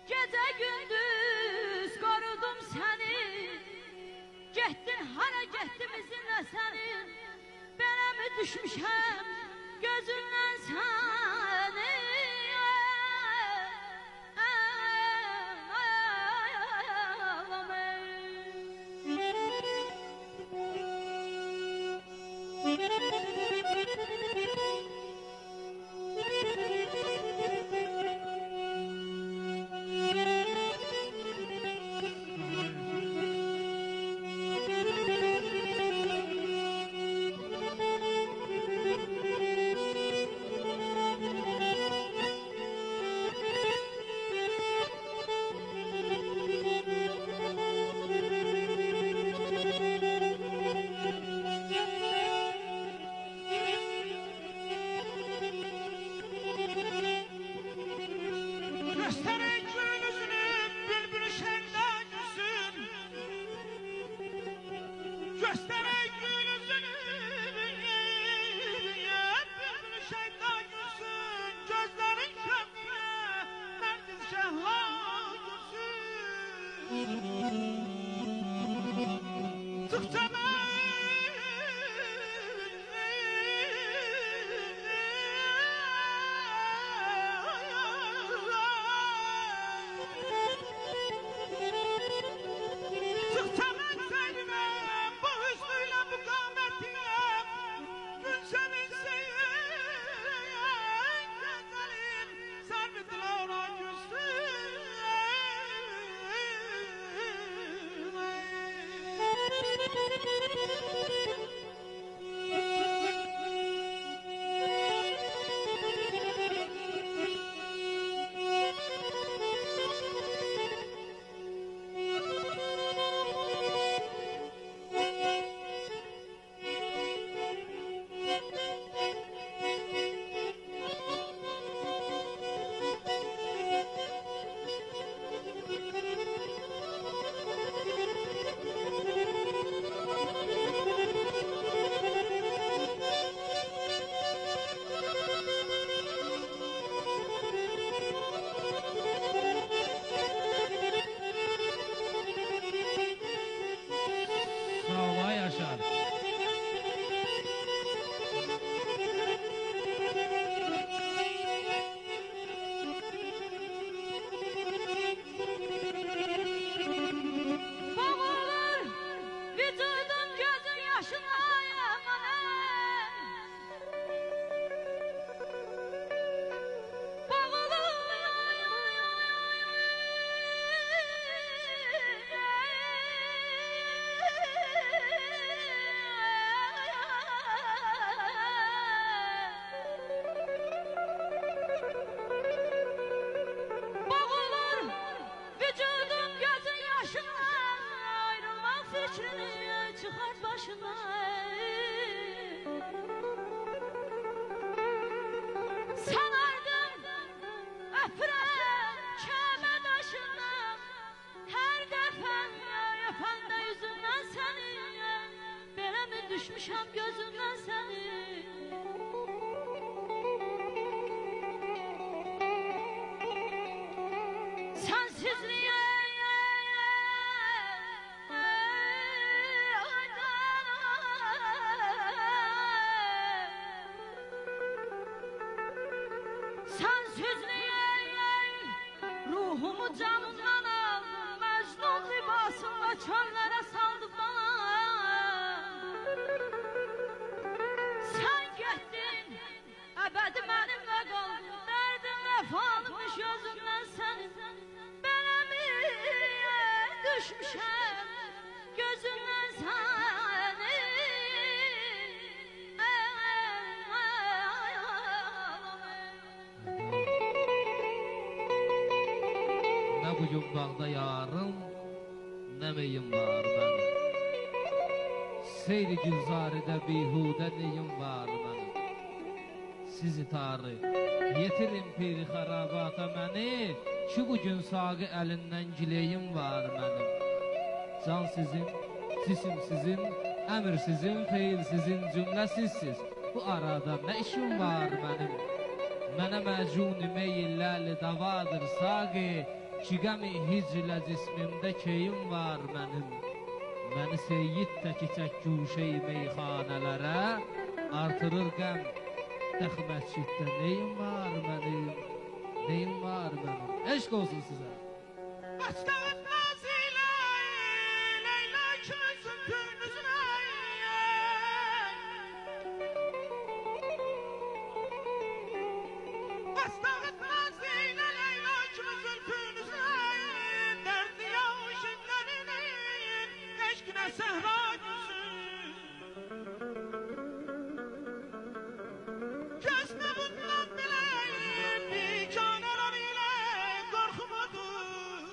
Gece gündüz korudum seni. Getdin hara getdim izinlə sənin. Belə mi düşmüşəm gözündən səni? Düşmüşəm gözündən səni. Sensizliyə ruhumu canımdan al, Məcnun libasında çöllərə saldı bana. Əbədi mənimlə qaldın, dərdin vəfalmış gözümdən sənin. Beləmiyə düşmüşəm gözümdən səni. Nə bugün bağda yarım, nə meyim var mənim. Seyri gülzarıda bihudə neyim var mənim. Sizi tarı, yetirin piri xarabata məni, ki bugün sağı əlindən gileyim var mənim. Can sizin, cisim sizin, əmr sizin, feil sizin, cümlə sizsiz. Bu arada nə işim var mənim? Mənə məcun meyilləli davadır saqi, ki qəmi hicrlə cismimdə keyim var mənim. Məni seyyid təki çək güşəy meyxanələrə, artırır qəm dəxi məsciddə neyim var mənim, neyim var mənim. Eşq olsun sizə. Başdağıt nazilə, Leyla ikimizin tüynüzünə. Başdağıt nazilə, Leyla ikimizin tüynüzünə. Derdi yağış imlerinin, eşkine sehra gülsün. Kesme bundan bileyim, biçaneler ile korkumadım.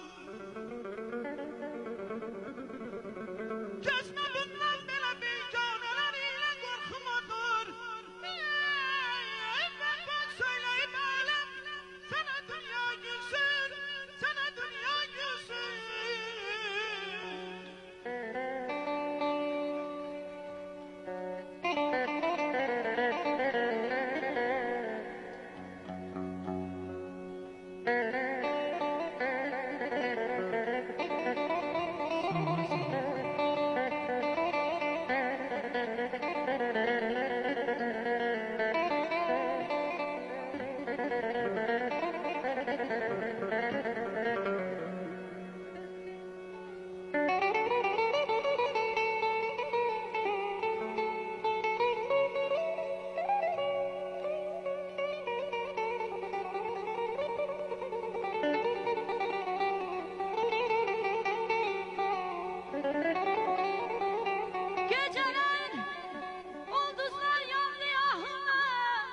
Kesme bundan bile biçaneler ile korkumadır. Ben bak söyleyip alem, sana dünya gülsün, sana dünya gülsün. Geceler, ulduzlar yandı yahımdan.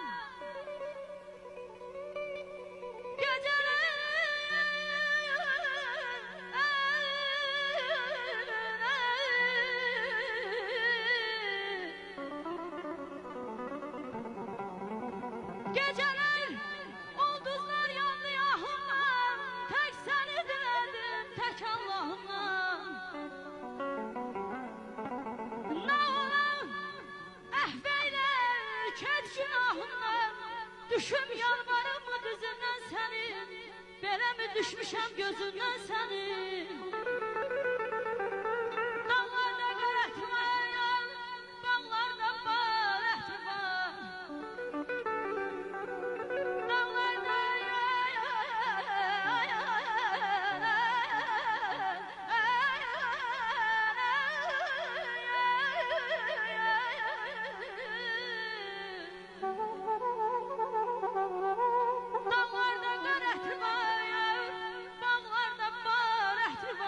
Geceler, ulduzlar yandı yahımdan. Tek seni diledim, tek Allah'ımdan. Ne olam, ehveyle ked günahımdan. Düşüm yalvarımı düzündən sənin, belə mi düşmüşəm gözündən sənin? Dağlarda qarətməyəm, bağlarda bar əhtibar. Dağlarda Dağlarda qar əhtibar, bağlarda bar əhtibar.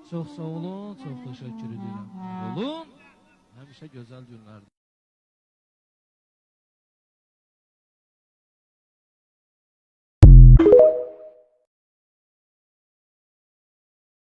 Çox sağ olun, çox təşəkkür edirəm. Olun. Həmişə gözəl günlərdir.